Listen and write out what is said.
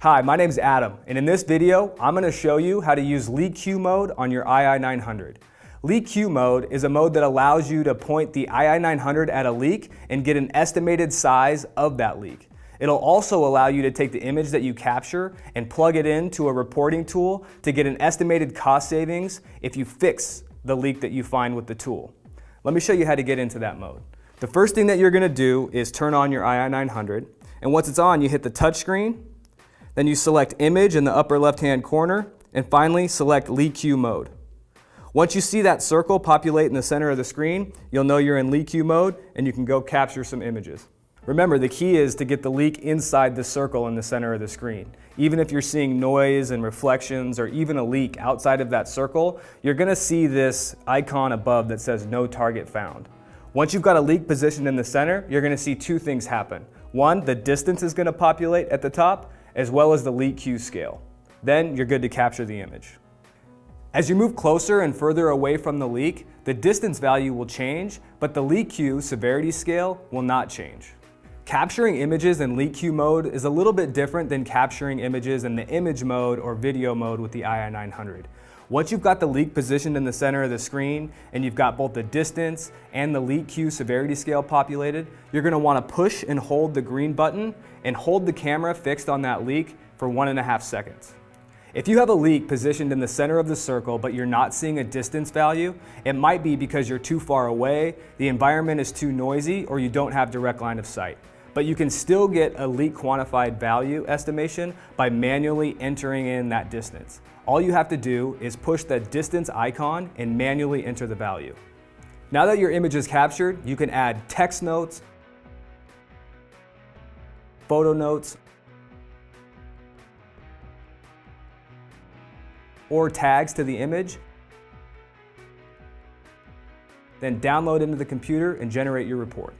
Hi, my name's Adam, and in this video, I'm going to show you how to use leak queue mode on your ii900. Leak queue mode is a mode that allows you to point the ii900 at a leak and get an estimated size of that leak. It'll also allow you to take the image that you capture and plug it into a reporting tool to get an estimated cost savings if you fix the leak that you find with the tool. Let me show you how to get into that mode. The first thing that you're going to do is turn on your ii900, and once it's on, you hit the touch screen. Then you select Image in the upper left-hand corner, and finally select Leak Queue mode. Once you see that circle populate in the center of the screen, you'll know you're in Leak Queue mode and you can go capture some images. Remember, the key is to get the leak inside the circle in the center of the screen. Even if you're seeing noise and reflections or even a leak outside of that circle, you're going to see this icon above that says No Target Found. Once you've got a leak positioned in the center, you're going to see two things happen. One, the distance is going to populate at the top, as well as the leak queue scale. Then you're good to capture the image. As you move closer and further away from the leak, the distance value will change, but the leak queue severity scale will not change. Capturing images in leak queue mode is a little bit different than capturing images in the image mode or video mode with the ii900. Once you've got the leak positioned in the center of the screen and you've got both the distance and the leak queue severity scale populated, you're going to want to push and hold the green button and hold the camera fixed on that leak for 1.5 seconds. If you have a leak positioned in the center of the circle but you're not seeing a distance value, it might be because you're too far away, the environment is too noisy, or you don't have direct line of sight. But you can still get a leak quantified value estimation by manually entering in that distance. All you have to do is push that distance icon and manually enter the value. Now that your image is captured, you can add text notes, photo notes, or tags to the image, then download into the computer and generate your report.